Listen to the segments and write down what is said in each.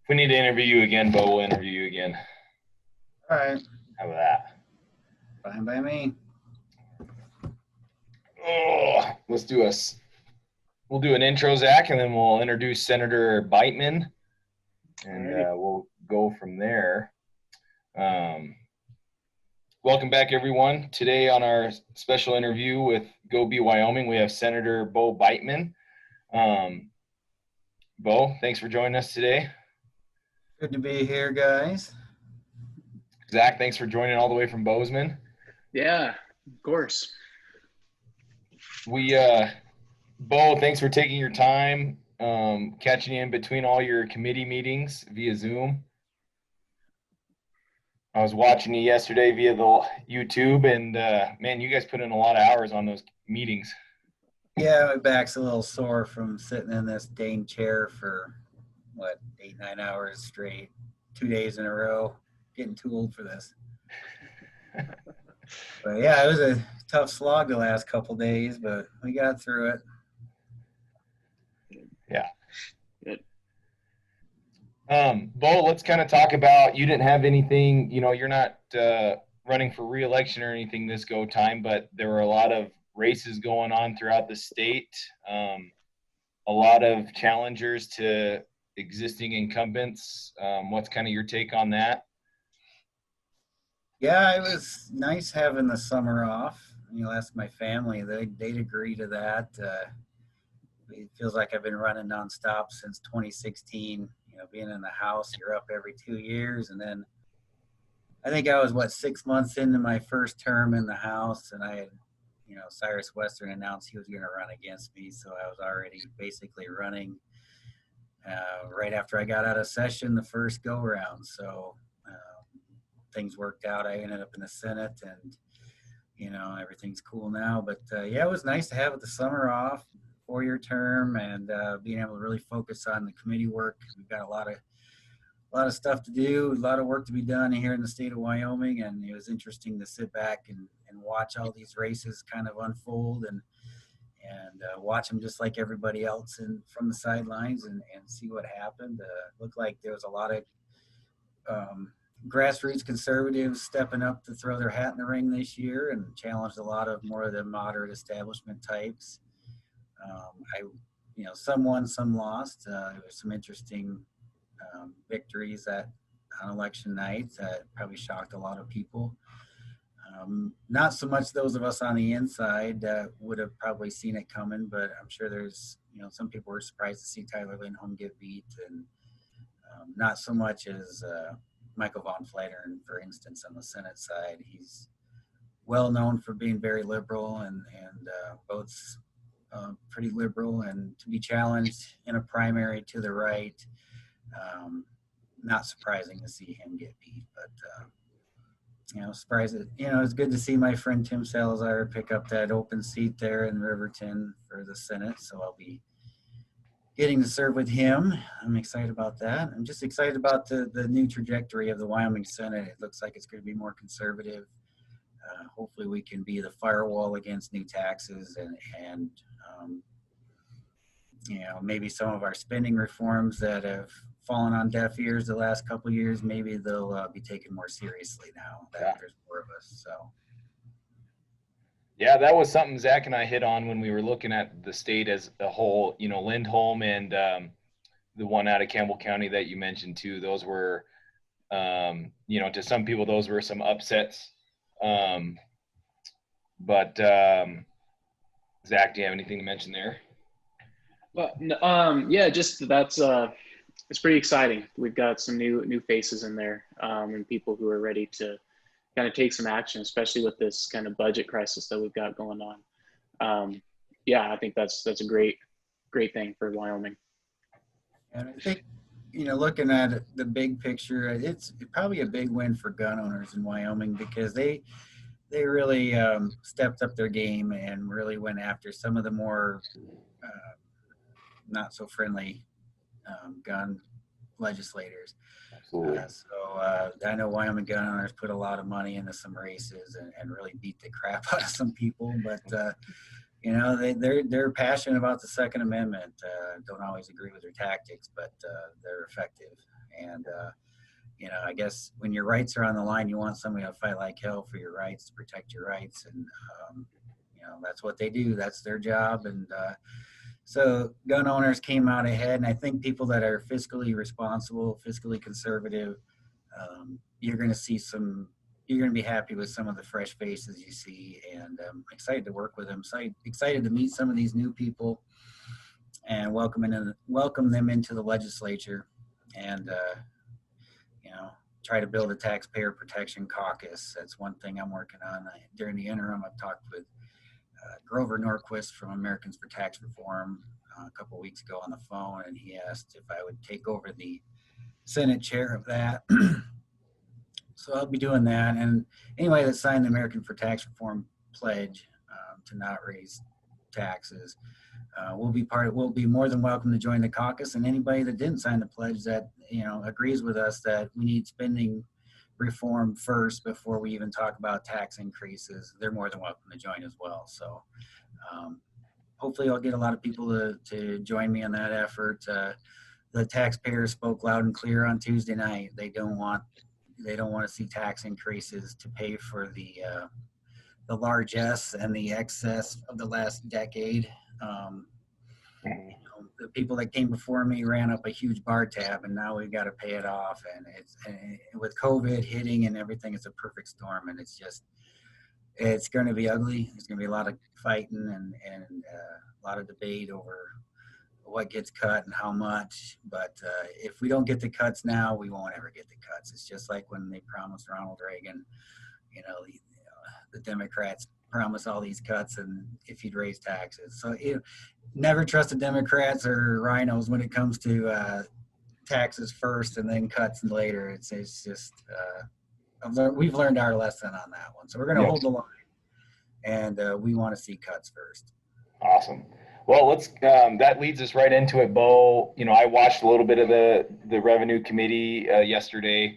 If we need to interview you again, Bo, we'll interview you again. All right. How about that? Fine by me. Oh, we'll do an intro, Zach, and then we'll introduce Senator Biteman, and we'll go from there. Welcome back, everyone. Today on our special interview with Go Be Wyoming, we have Senator Bo Biteman. Bo, thanks for joining us today. Good to be here, guys. Zach, thanks for joining all the way from Bozeman. Yeah, of course. Bo, thanks for taking your time, catching you in between all your committee meetings via Zoom. I was watching you yesterday via the YouTube, and man, you guys put in a lot of hours on those meetings. Yeah, my back's a little sore from sitting in this dang chair for, 8-9 hours straight, 2 days in a row. Getting too old for this. But yeah, it was a tough slog the last couple days, but we got through it. Yeah. Good. Bo, let's kind of talk about, you didn't have anything, you're not running for re-election or anything this go time, but there were a lot of races going on throughout the state, a lot of challengers to existing incumbents. What's kind of your take on that? Yeah, it was nice having the summer off. Ask my family, they'd agree to that. It feels like I've been running nonstop since 2016. Being in the house, you're up every 2 years. And then I think I was, 6 months into my first term in the House, and I had, Cyrus Western announced he was going to run against me. So I was already basically running right after I got out of session the first go round. So things worked out. I ended up in the Senate, and everything's cool now. But yeah, it was nice to have the summer off, 4-year term, and being able to really focus on the committee work. We've got a lot of stuff to do, a lot of work to be done here in the state of Wyoming, and it was interesting to sit back and watch all these races kind of unfold and watch them just like everybody else and from the sidelines and see what happened. Looked like there was a lot of grassroots conservatives stepping up to throw their hat in the ring this year and challenged a lot of more of the moderate establishment types. Some won, some lost. There was some interesting victories on election night that probably shocked a lot of people. Not so much those of us on the inside that would have probably seen it coming, but I'm sure there's, some people were surprised to see Tyler Lindholm get beat, and not so much as Michael von Flatern, for instance, on the Senate side. He's well known for being very liberal and votes pretty liberal, and to be challenged in a primary to the right, not surprising to see him get beat. But surprised. It's good to see my friend Tim Salazar pick up that open seat there in Riverton for the Senate. So I'll be getting to serve with him. I'm excited about that. I'm just excited about the new trajectory of the Wyoming Senate. It looks like it's going to be more conservative. Hopefully we can be the firewall against new taxes and maybe some of our spending reforms that have fallen on deaf ears the last couple of years, maybe they'll be taken more seriously now that there's more of us. So. Yeah, that was something Zach and I hit on when we were looking at the state as a whole. Lindholm and the one out of Campbell County that you mentioned too. Those were, to some people, those were some upsets. But Zach, do you have anything to mention there? Well, yeah, just that's it's pretty exciting. We've got some new faces in there, and people who are ready to kind of take some action, especially with this kind of budget crisis that we've got going on. Yeah, I think that's a great thing for Wyoming. And I think, looking at it, the big picture, it's probably a big win for gun owners in Wyoming because they really stepped up their game and really went after some of the more not so friendly gun legislators. I know Wyoming gun owners put a lot of money into some races and really beat the crap out of some people, but they're passionate about the Second Amendment. Don't always agree with their tactics, but they're effective. And, I guess when your rights are on the line, you want somebody to fight like hell for your rights, to protect your rights. And, that's what they do. That's their job. And so gun owners came out ahead. And I think people that are fiscally responsible, fiscally conservative, you're going to see you're going to be happy with some of the fresh faces you see. And I'm excited to work with them. Excited to meet some of these new people and welcome them into the legislature. And, try to build a taxpayer protection caucus. That's one thing I'm working on. During the interim, I've talked with Grover Norquist from Americans for Tax Reform a couple of weeks ago on the phone, and he asked if I would take over the Senate chair of that. So I'll be doing that. And anybody that signed the American for Tax Reform pledge to not raise taxes will be more than welcome to join the caucus. And anybody that didn't sign the pledge that agrees with us that we need spending reform first before we even talk about tax increases, they're more than welcome to join as well. So hopefully I'll get a lot of people to join me in that effort. The taxpayers spoke loud and clear on Tuesday night. They don't want to see tax increases to pay for the largesse and the excess of the last decade. The people that came before me ran up a huge bar tab, and now we've got to pay it off. And with COVID hitting and everything, it's a perfect storm. And it's going to be ugly. There's going to be a lot of fighting and a lot of debate over what gets cut and how much. But if we don't get the cuts now, we won't ever get the cuts. It's just like when they promised Ronald Reagan, the Democrats promise all these cuts and if you'd raise taxes. So never trust the Democrats or rhinos when it comes to taxes first and then cuts later. It's just we've learned our lesson on that one. So we're going to hold the line, and we want to see cuts first. Awesome. Well, let's that leads us right into it, Bo. I watched a little bit of the revenue committee yesterday.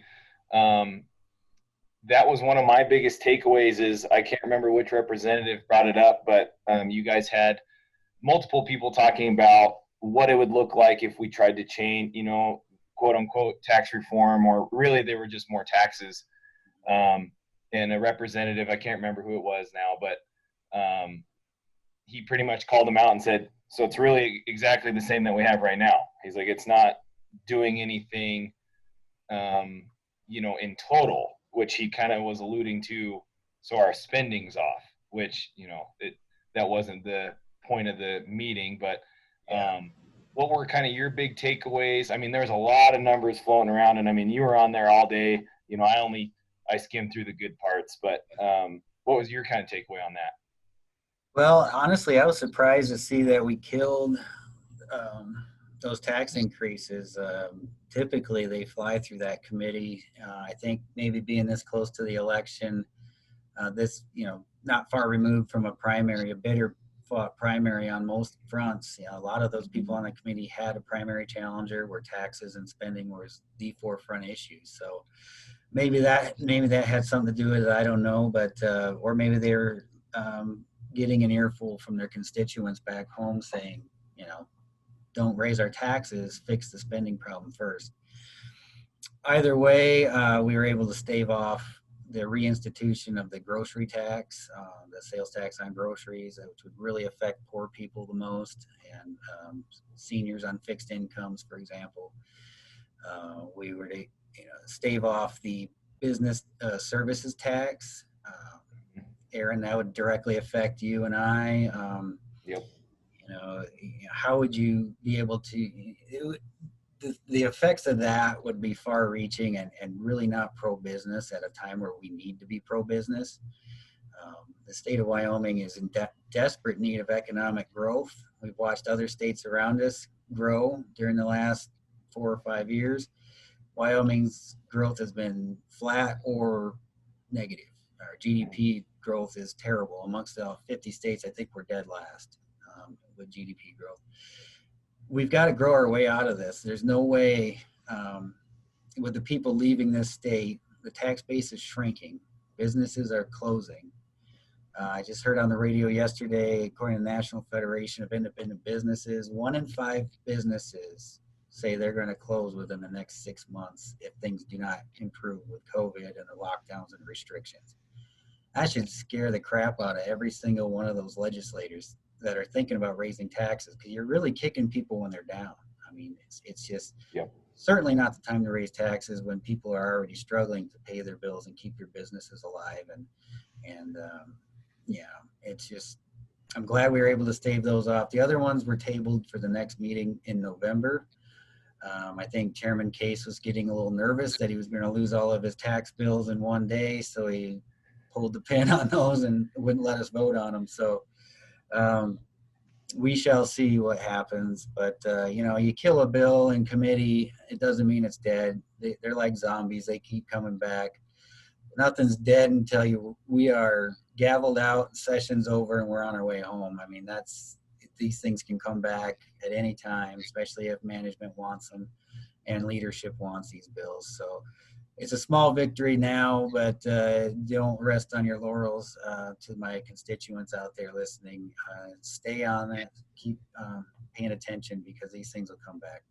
That was one of my biggest takeaways. Is I can't remember which representative brought it up, but you guys had multiple people talking about what it would look like if we tried to change, quote unquote, tax reform, or really they were just more taxes. And a representative, I can't remember who it was now, but he pretty much called them out and said, so it's really exactly the same that we have right now. He's like, it's not doing anything, in total, which he kind of was alluding to. So our spending's off, which, that wasn't the point of the meeting, but what were kind of your big takeaways? I mean, there's a lot of numbers floating around, and I mean, you were on there all day. I skimmed through the good parts, but what was your kind of takeaway on that? Well, honestly, I was surprised to see that we killed those tax increases. Typically, they fly through that committee. I think maybe being this close to the election, not far removed from a bitter fought primary on most fronts. A lot of those people on the committee had a primary challenger where taxes and spending was the forefront issues. So maybe that had something to do with it. I don't know, but or maybe they're getting an earful from their constituents back home saying, don't raise our taxes, fix the spending problem first. Either way, we were able to stave off the reinstitution of the grocery tax, the sales tax on groceries, which would really affect poor people the most, and seniors on fixed incomes, for example. We were to stave off the business services tax. Aaron, that would directly affect you and I. Yep. How would you be able to? The effects of that would be far-reaching and really not pro-business at a time where we need to be pro-business. The state of Wyoming is in desperate need of economic growth. We've watched other states around us grow during the last 4 or 5 years. Wyoming's growth has been flat or negative. Our GDP growth is terrible. Amongst the 50 states, I think we're dead last with GDP growth. We've got to grow our way out of this. There's no way with the people leaving this state, the tax base is shrinking. Businesses are closing. I just heard on the radio yesterday, according to the National Federation of Independent Businesses, 1 in 5 businesses say they're going to close within the next 6 months if things do not improve with COVID and the lockdowns and restrictions. That should scare the crap out of every single one of those legislators that are thinking about raising taxes, because you're really kicking people when they're down. I mean, it's just Yep. certainly not the time to raise taxes when people are already struggling to pay their bills and keep your businesses alive. And yeah, it's just, I'm glad we were able to stave those off. The other ones were tabled for the next meeting in November. I think Chairman Case was getting a little nervous that he was going to lose all of his tax bills in one day, so he pulled the pin on those and wouldn't let us vote on them. So we shall see what happens. But you know, you kill a bill in committee, it doesn't mean it's dead. They're like zombies; they keep coming back. Nothing's dead until we are gavelled out, session's over, and we're on our way home. I mean, these things can come back at any time, especially if management wants them and leadership wants these bills. So it's a small victory now, but don't rest on your laurels. To my constituents out there listening, stay on it, keep paying attention, because these things will come back.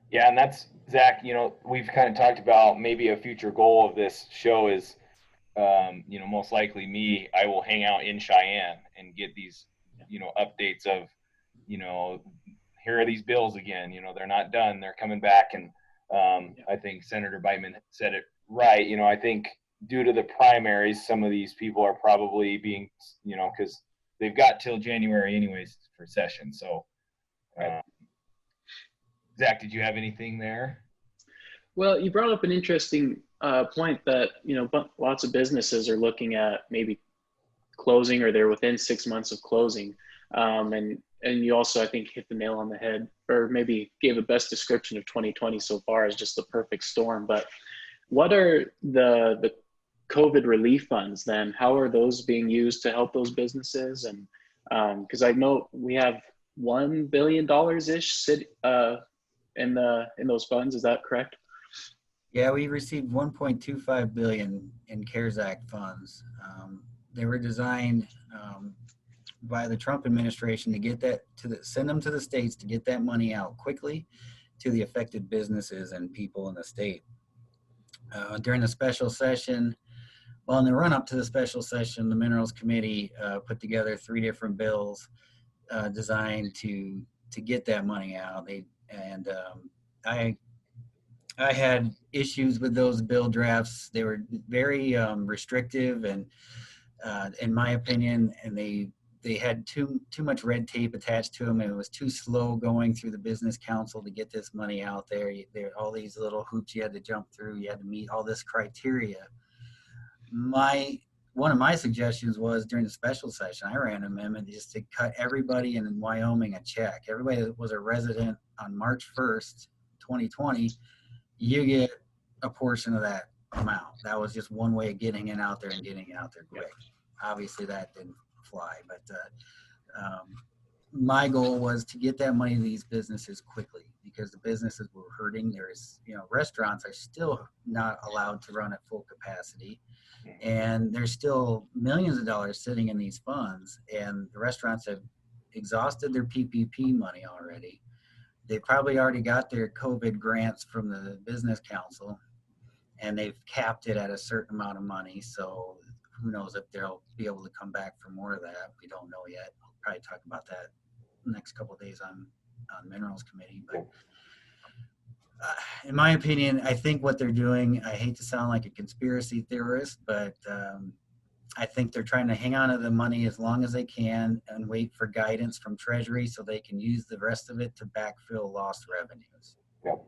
Yeah, and that's Zach. You know, we've kind of talked about maybe a future goal of this show is, you know, most likely me. I will hang out in Cheyenne and get these, you know, updates of, you know, here are these bills again. You know, they're not done; they're coming back. And I think Senator Biteman said it right. You know, I think due to the primaries, some of these people are probably being, you know, because they've got till January anyways for session. So. Zach, did you have anything there? Well, you brought up an interesting point that, you know, lots of businesses are looking at maybe closing, or they're within 6 months of closing. And you also, I think, hit the nail on the head, or maybe gave the best description of 2020 so far as just the perfect storm. But what are the COVID relief funds then? How are those being used to help those businesses? And because I know we have $1 billion ish in those funds. Is that correct? Yeah, we received 1.25 billion in CARES Act funds. They were designed by the Trump administration to get that send them to the states to get that money out quickly to the affected businesses and people in the state. During the special session, well, in the run up to the special session, the Minerals Committee put together 3 different bills designed to get that money out. I had issues with those bill drafts. They were very restrictive, and in my opinion, and they had too much red tape attached to them, and it was too slow going through the business council to get this money out there. There all these little hoops you had to jump through. You had to meet all this criteria. One of my suggestions was during the special session, I ran an amendment just to cut everybody in Wyoming a check. Everybody that was a resident on March 1st, 2020, you get a portion of that amount. That was just one way of getting it out there and getting it out there quick. Obviously that didn't fly, but my goal was to get that money to these businesses quickly, because the businesses were hurting. There's, you know, restaurants are still not allowed to run at full capacity, and there's still millions of dollars sitting in these funds, and the restaurants have exhausted their PPP money already. They probably already got their COVID grants from the business council, and they've capped it at a certain amount of money. So who knows if they'll be able to come back for more of that. We don't know yet. We'll probably talk about that next couple of days on Minerals Committee. But in my opinion, I think what they're doing, I hate to sound like a conspiracy theorist, but I think they're trying to hang on to the money as long as they can and wait for guidance from Treasury so they can use the rest of it to backfill lost revenues. Yep.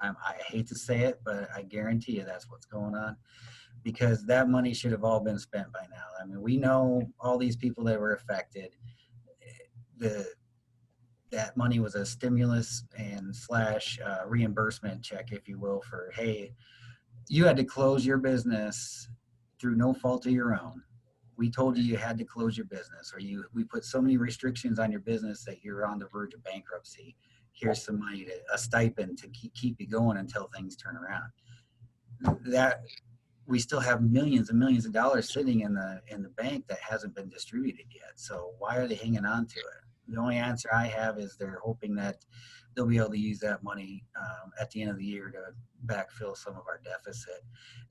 I hate to say it, but I guarantee you that's what's going on, because that money should have all been spent by now. I mean, we know all these people that were affected. That money was a stimulus and / reimbursement check, if you will, for, hey, you had to close your business through no fault of your own. We told you had to close your business, or we put so many restrictions on your business that you're on the verge of bankruptcy. Here's some money, a stipend to keep you going until things turn around. That we still have millions and millions of dollars sitting in the bank that hasn't been distributed yet. So why are they hanging on to it? the only answer I have is they're hoping that they'll be able to use that money at the end of the year to backfill some of our deficit,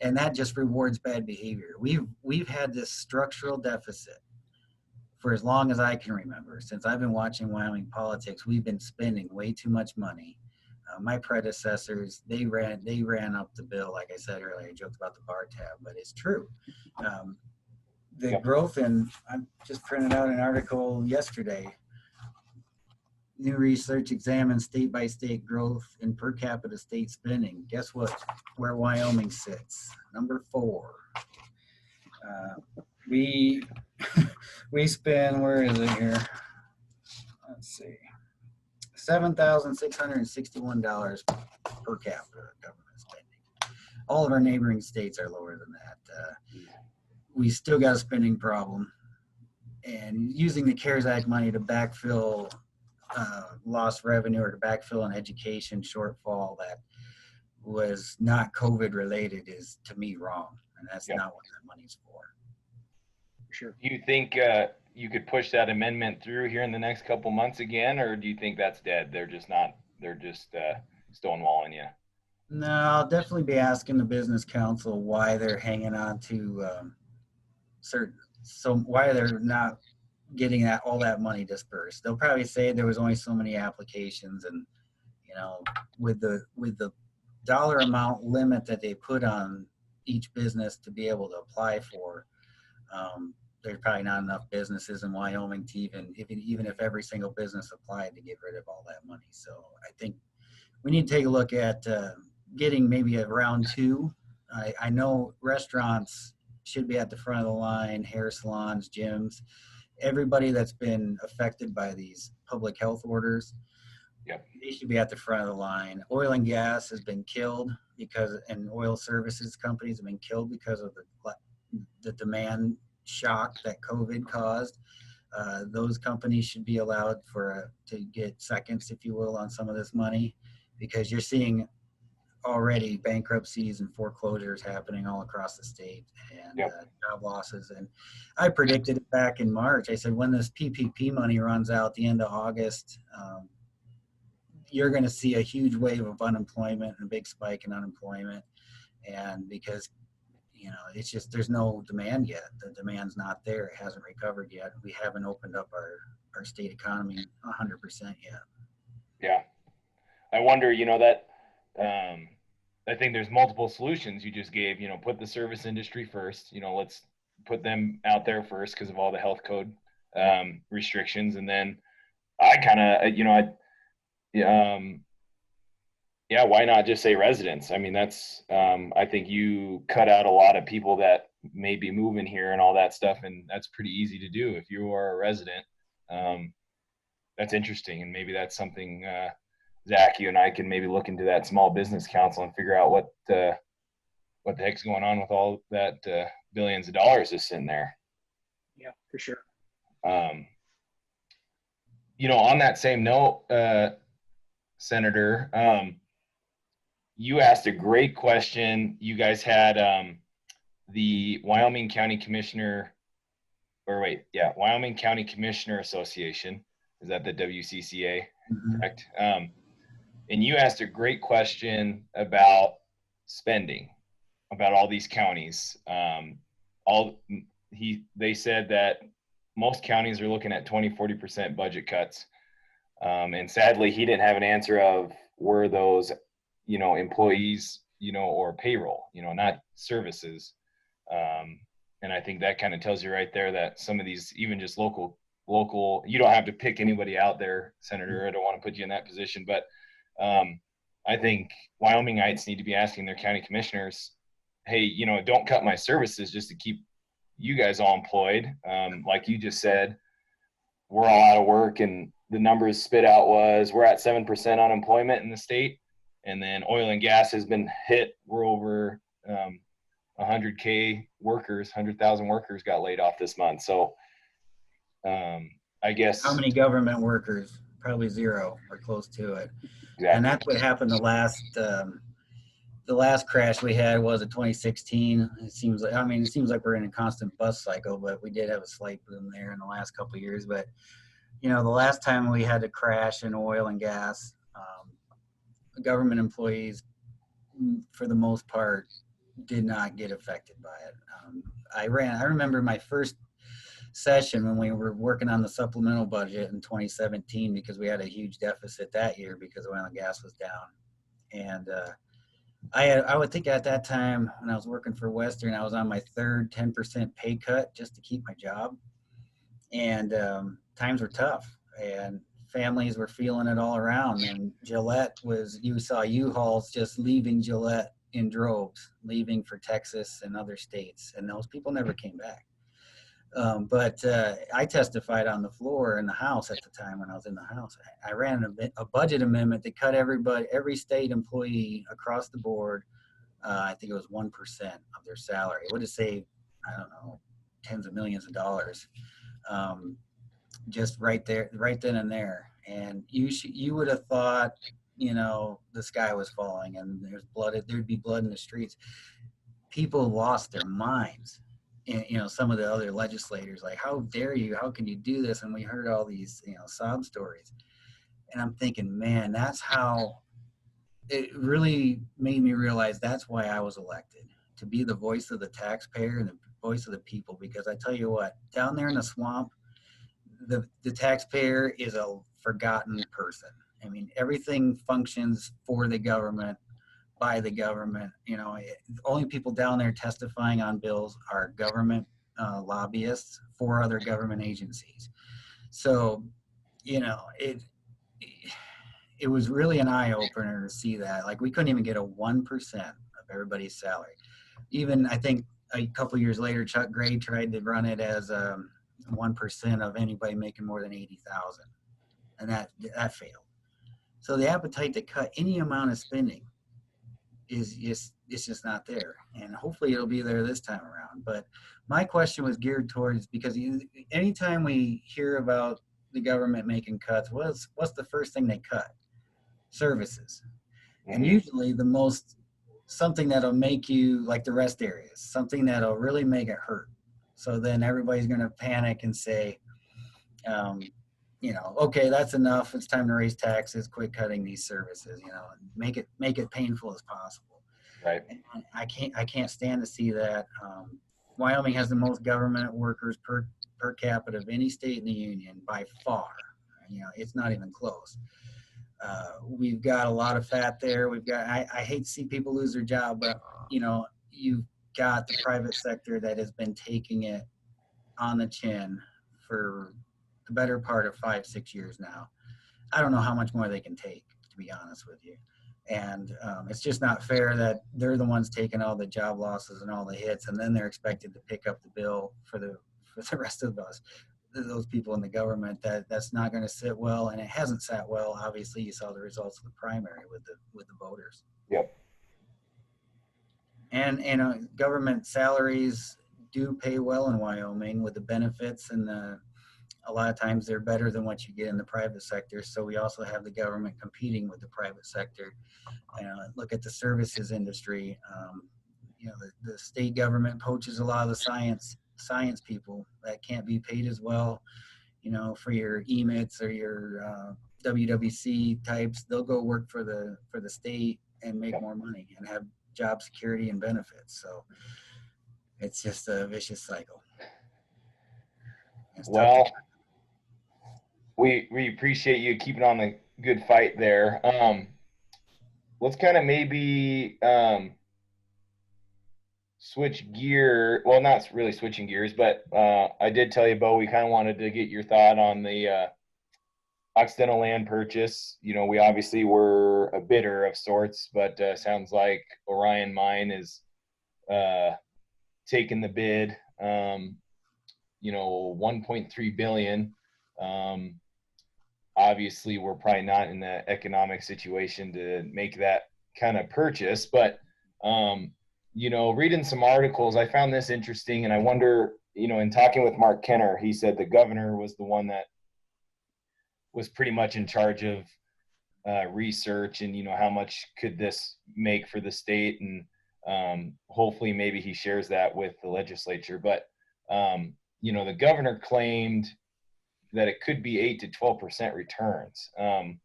and that just rewards bad behavior. We've had this structural deficit for as long as I can remember. Since I've been watching Wyoming politics, we've been spending way too much money. My predecessors, they ran up the bill. Like I said earlier, I joked about the bar tab, but it's true. The Yep. growth, and I just printed out an article yesterday. New research examines state by state growth in per capita state spending. Guess what? Where Wyoming sits, number 4. We we spend, where is it here? Let's see, $7,661 per capita government spending. All of our neighboring states are lower than that. We still got a spending problem, and using the CARES Act money to backfill lost revenue or to backfill an education shortfall that was not COVID related is, to me, wrong, and that's not what that money's for. Sure. Do you think you could push that amendment through here in the next couple months again, or do you think that's dead? They're just stonewalling you. No, I'll definitely be asking the business council why they're hanging on to why they're not getting all that money dispersed. They'll probably say there was only so many applications, and with the dollar amount limit that they put on each business to be able to apply for, there's probably not enough businesses in Wyoming to even if every single business applied, to get rid of all that money. So I think we need to take a look at getting maybe a round 2. I know restaurants should be at the front of the line, hair salons, gyms, everybody that's been affected by these public health orders. Yep. They should be at the front of the line. Oil and gas has been killed and oil services companies have been killed because of the demand shock that COVID caused. Those companies should be allowed to get seconds, if you will, on some of this money, because you're seeing already bankruptcies and foreclosures happening all across the state, and job losses. And I predicted it back in March. I said, when this PPP money runs out the end of August, you're going to see a huge wave of unemployment and a big spike in unemployment. And because it's just, there's no demand yet. The demand's not there. It hasn't recovered yet. We haven't opened up our state economy 100% yet. Yeah. I wonder, that I think there's multiple solutions you just gave. Put the service industry first. Let's put them out there first because of all the health code restrictions. And then I kind of, why not just say residents? I mean, that's, I think you cut out a lot of people that may be moving here and all that stuff, and that's pretty easy to do if you are a resident. That's interesting, and maybe that's something, Zach, you and I can maybe look into that small business council and figure out what the heck's going on with all that billions of dollars just sitting there. Yeah, for sure. On that same note, Senator, you asked a great question. You guys had the Wyoming County Commissioner Association. Is that the WCCA? Mm-hmm. Correct. And you asked a great question about spending, about all these counties. They said that most counties are looking at 20-40% budget cuts. And sadly, he didn't have an answer of were those, employees, or payroll, not services. And I think that kind of tells you right there that some of these, even just local, you don't have to pick anybody out there, Senator. I don't want to put you in that position, but I think Wyomingites need to be asking their county commissioners, hey, don't cut my services just to keep you guys all employed. Like you just said, we're all out of work, and the numbers spit out was we're at 7% unemployment in the state. And then oil and gas has been hit. We're over 100,000 workers got laid off this month. So I guess. How many government workers? Probably 0 or close to it. Exactly. And that's what happened the last crash we had was in 2016. It seems like we're in a constant bust cycle, but we did have a slight boom there in the last couple of years. But The last time we had a crash in oil and gas, government employees, for the most part, did not get affected by it. I remember my first session when we were working on the supplemental budget in 2017 because we had a huge deficit that year because oil and gas was down. And I would think at that time when I was working for Western, I was on my third 10% pay cut just to keep my job. And times were tough, and families were feeling it all around. And you saw U-Hauls just leaving Gillette in droves, leaving for Texas and other states, and those people never came back. But I testified on the floor in the House at the time when I was in the House. I ran a budget amendment that cut every state employee across the board. I think it was 1% of their salary. It would have saved, I don't know, tens of millions of dollars, just right there, right then and there. And you would have thought, the sky was falling and there'd be blood in the streets. People lost their minds. And, some of the other legislators, like, how dare you? How can you do this? And we heard all these, sob stories. And I'm thinking, man, that's how it really made me realize that's why I was elected, to be the voice of the taxpayer and the voice of the people. Because I tell you what, down there in the swamp, the taxpayer is a forgotten person. I mean, everything functions for the government, by the government. The only people down there testifying on bills are government lobbyists for other government agencies. So, it was really an eye opener to see that. Like, we couldn't even get a 1% of everybody's salary. Even I think a couple years later, Chuck Gray tried to run it as 1% of anybody making more than 80,000, and that failed. So the appetite to cut any amount of spending is just not there, and hopefully it'll be there this time around. But my question was geared towards, because anytime we hear about the government making cuts, what's the first thing they cut? Services. And usually something that'll make you, like the rest areas, something that'll really make it hurt. So then everybody's going to panic and say, okay, that's enough. It's time to raise taxes, quit cutting these services, and make it painful as possible. Right. And I can't stand to see that. Wyoming has the most government workers per capita of any state in the union by far. It's not even close. We've got a lot of fat there. I hate to see people lose their job, but you've got the private sector that has been taking it on the chin for the better part of 5-6 years now. I don't know how much more they can take, to be honest with you. And it's just not fair that they're the ones taking all the job losses and all the hits, and then they're expected to pick up the bill for the rest of us, those people in the government. That's not going to sit well, and it hasn't sat well. Obviously, you saw the results of the primary with the voters. Yep. And government salaries do pay well in Wyoming with the benefits, and a lot of times they're better than what you get in the private sector. So we also have the government competing with the private sector. Look at the services industry. The state government poaches a lot of the science people that can't be paid as well. For your EMITs or your WWC types, they'll go work for the state and make more money and have job security and benefits. So it's just a vicious cycle. Well, we appreciate you keeping on the good fight there. Let's kind of maybe switch gear. Well, not really switching gears, but I did tell you, Bo, we kind of wanted to get your thought on the Occidental land purchase. We obviously were a bidder of sorts, but sounds like Orion Mine is taking the bid. 1.3 billion. Obviously, we're probably not in the economic situation to make that kind of purchase, but reading some articles, I found this interesting, and I wonder, in talking with Mark Kenner, he said the governor was the one that was pretty much in charge of research and, how much could this make for the state, and hopefully maybe he shares that with the legislature. But, the governor claimed that it could be 8 to 12% returns. I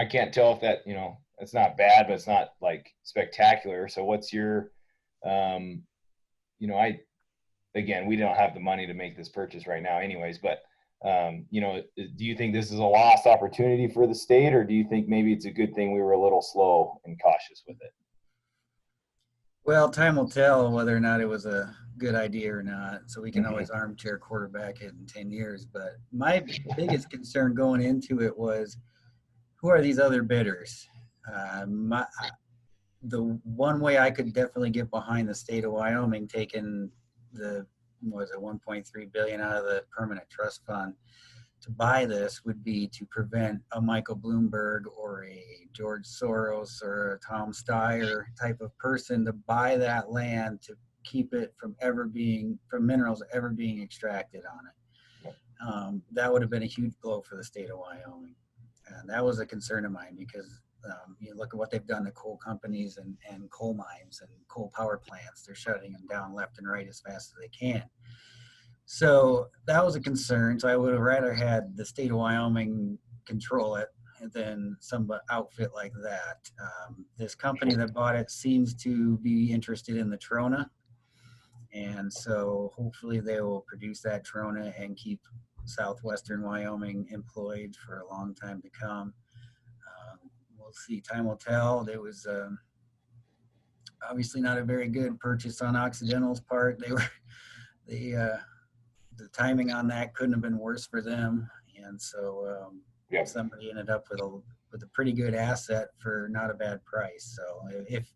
can't tell if that, it's not bad, but it's not like spectacular. So what's your, again, we don't have the money to make this purchase right now anyways, but do you think this is a lost opportunity for the state, or do you think maybe it's a good thing we were a little slow and cautious with it? Well, time will tell whether or not it was a good idea or not. So we can always armchair quarterback it in 10 years. But my biggest concern going into it was, who are these other bidders? The one way I could definitely get behind the state of Wyoming taking the, was it 1.3 billion out of the permanent trust fund to buy this would be to prevent a Michael Bloomberg or a George Soros or a Tom Steyer type of person to buy that land to keep it from minerals ever being extracted on it. That would have been a huge blow for the state of Wyoming. And that was a concern of mine because you look at what they've done to coal companies and coal mines and coal power plants. They're shutting them down left and right as fast as they can. So that was a concern. So I would have rather had the state of Wyoming control it than some outfit like that. This company that bought it seems to be interested in the Trona. And so hopefully they will produce that Trona and keep southwestern Wyoming employed for a long time to come. We'll see. Time will tell. There was obviously not a very good purchase on Occidental's part. The timing on that couldn't have been worse for them, and so somebody ended up with a pretty good asset for not a bad price. So if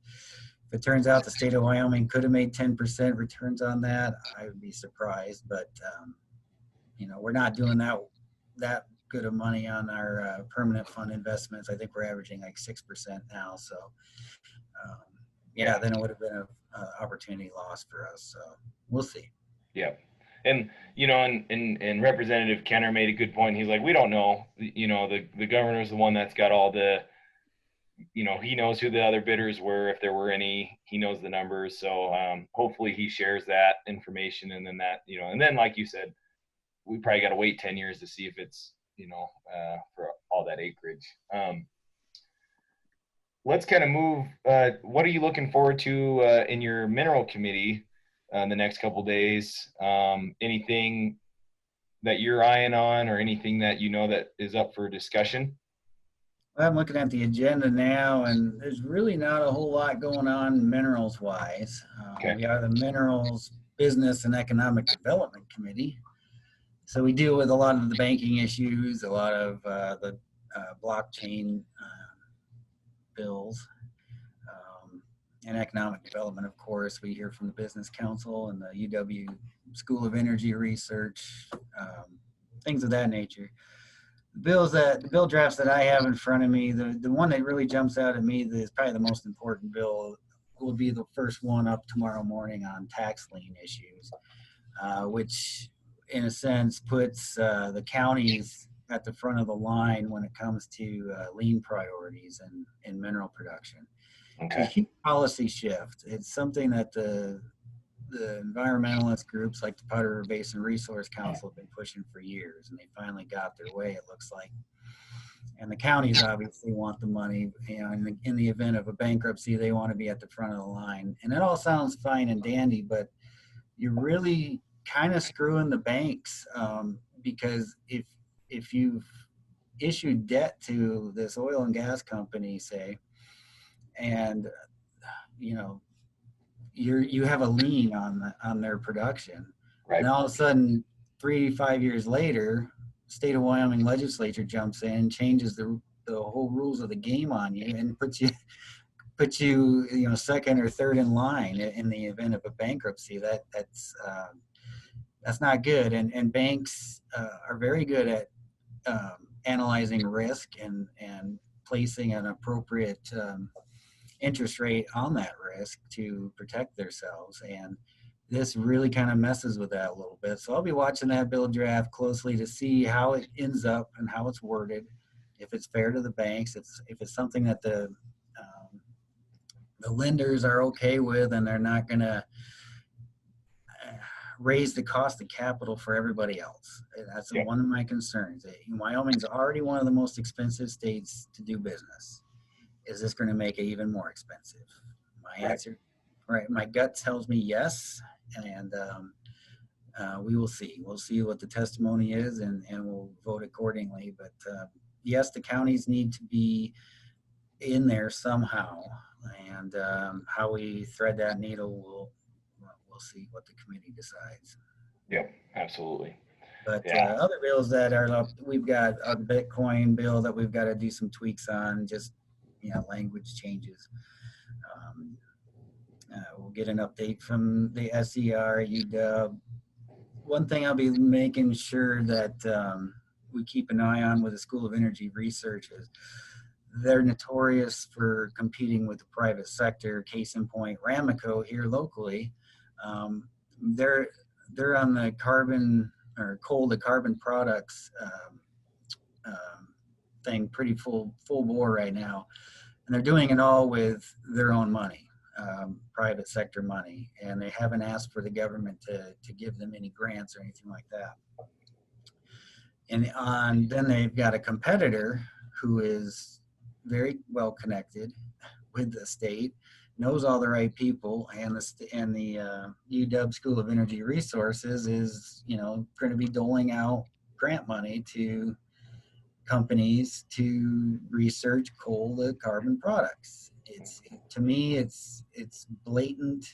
it turns out the state of Wyoming could have made 10% returns on that, I would be surprised. But we're not doing that good of money on our permanent fund investments. I think we're averaging like 6% now. So then it would have been an opportunity loss for us. So we'll see. Yeah. And, and Representative Kenner made a good point. He's like, we don't know, the governor's the one that's got all the, he knows who the other bidders were, if there were any, he knows the numbers. So hopefully he shares that information. And then that, and then like you said, we probably got to wait 10 years to see if it's, for all that acreage. Let's kind of move. What are you looking forward to in your mineral committee in the next couple of days? Anything that you're eyeing on, or anything that that is up for discussion? Well, I'm looking at the agenda now, and there's really not a whole lot going on minerals wise. We are the Minerals Business and Economic Development Committee. So we deal with a lot of the banking issues, a lot of the blockchain bills, and economic development, of course. We hear from the Business Council and the UW School of Energy Research, things of that nature. The bill drafts that I have in front of me, the one that really jumps out at me is probably the most important bill will be the first one up tomorrow morning on tax lien issues, which in a sense puts the counties at the front of the line when it comes to lien priorities in mineral production. Okay. It's a huge policy shift. It's something that the environmentalist groups like the Powder River Basin Resource Council have been pushing for years, and they finally got their way, it looks like. And the counties obviously want the money. In the event of a bankruptcy, they want to be at the front of the line. And it all sounds fine and dandy, but you're really kind of screwing the banks, because if you've issued debt to this oil and gas company, say, and you have a lien on their production, right, and all of a sudden 3-5 years later, state of Wyoming legislature jumps in, changes the whole rules of the game on you, and puts you second or third in line in the event of a bankruptcy. That's not good. And banks are very good at analyzing risk and placing an appropriate interest rate on that risk to protect themselves. And this really kind of messes with that a little bit. So I'll be watching that bill draft closely to see how it ends up and how it's worded, if it's fair to the banks, if it's something that the lenders are okay with, and they're not going to raise the cost of capital for everybody else. That's Yep. one of my concerns. Wyoming's already one of the most expensive states to do business. Is this going to make it even more expensive? My answer, right? My gut tells me yes, and we will see. We'll see what the testimony is, and we'll vote accordingly. But yes, the counties need to be in there somehow, and how we thread that needle, we'll see what the committee decides. Yep, absolutely. But Yeah. other bills that are up, we've got a Bitcoin bill that we've got to do some tweaks on, just language changes. We'll get an update from the SER, UW. One thing I'll be making sure that we keep an eye on with the School of Energy Research is they're notorious for competing with the private sector. Case in point, Ramaco here locally, they're on the carbon or coal to carbon products thing pretty full bore right now, and they're doing it all with their own money, private sector money, and they haven't asked for the government to give them any grants or anything like that. And then they've got a competitor who is very well connected with the state, knows all the right people, and the UW School of Energy Resources is going to be doling out grant money to companies to research coal to carbon products. To me, it's blatant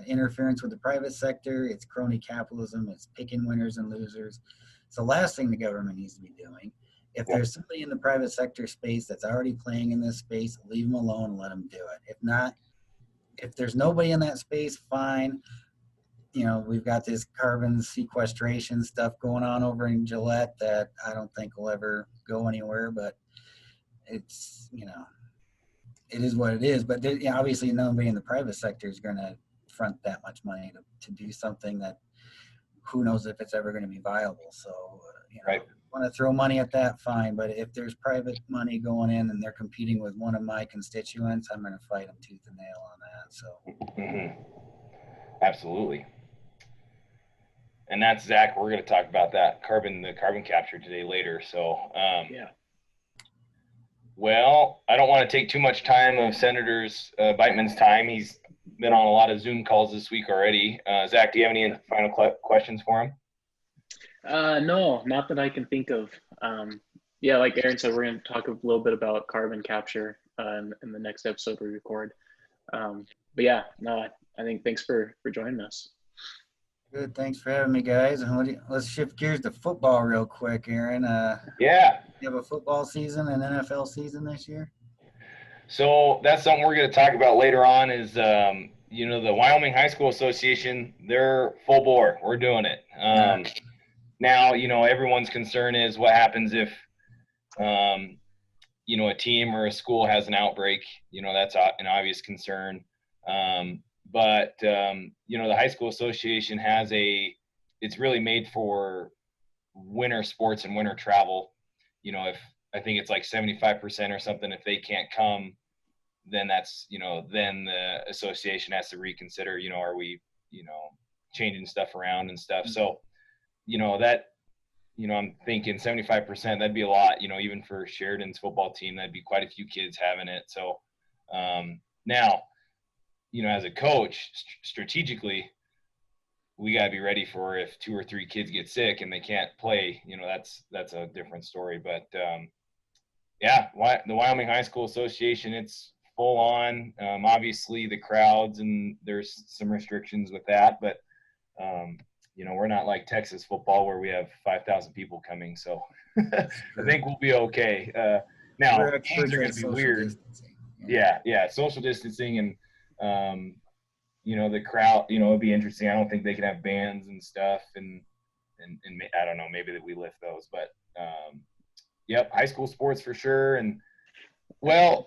interference with the private sector. It's crony capitalism. It's picking winners and losers. It's the last thing the government needs to be doing. If there's somebody in the private sector space that's already playing in this space, leave them alone and let them do it. If not, if there's nobody in that space, fine. We've got this carbon sequestration stuff going on over in Gillette that I don't think will ever go anywhere, but it's, it is what it is. But obviously nobody in the private sector is going to front that much money to do something that who knows if it's ever going to be viable. So, Right. Want to throw money at that, fine. But if there's private money going in and they're competing with one of my constituents, I'm going to fight them tooth and nail on that. So, Absolutely. And that's Zach. We're going to talk about that the carbon capture today later. So, yeah. Well, I don't want to take too much time of Senator Biteman's time. He's been on a lot of Zoom calls this week already. Zach, do you have any final questions for him? No, not that I can think of. Yeah, like Aaron said, we're going to talk a little bit about carbon capture in the next episode we record. But yeah, no, I think thanks for joining us. Good. Thanks for having me, guys. And let's shift gears to football real quick, Aaron. Yeah. You have a football season and NFL season this year? So that's something we're going to talk about later on is, the Wyoming High School Association, they're full bore. We're doing it. Now, everyone's concern is what happens if, a team or a school has an outbreak. That's an obvious concern. But the High School Association it's really made for winter sports and winter travel. If I think it's like 75% or something, if they can't come, then that's, then the association has to reconsider, are we, changing stuff around and stuff. So, I'm thinking 75%, that'd be a lot, even for Sheridan's football team, that'd be quite a few kids having it. So now, as a coach, strategically, we got to be ready for if 2 or 3 kids get sick and they can't play, that's a different story. But yeah, the Wyoming High School Association, it's full on. Obviously the crowds, and there's some restrictions with that, but we're not like Texas football where we have 5,000 people coming. So I think we'll be okay. Now games are going to be weird. Yeah. Social distancing and, the crowd, it'd be interesting. I don't think they can have bands and stuff, and I don't know, maybe that we lift those, but yep, high school sports for sure. And well,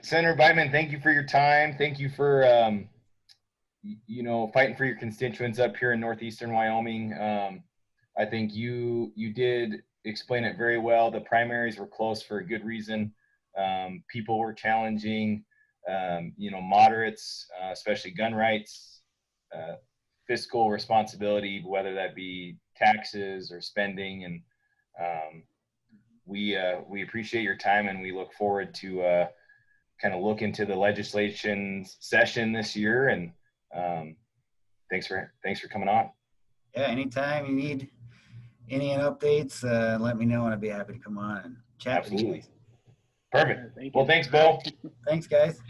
Senator Biteman, thank you for your time. Thank you for fighting for your constituents up here in northeastern Wyoming. I think you did explain it very well. The primaries were close for a good reason. People were challenging, moderates, especially gun rights, fiscal responsibility, whether that be taxes or spending. And we appreciate your time, and we look forward to kind of look into the legislation session this year. And thanks for coming on. Yeah, anytime you need any updates, let me know, and I'd be happy to come on and chat. Absolutely. With you guys. Perfect. Thank you. Well, thanks, Bo. Thanks, guys.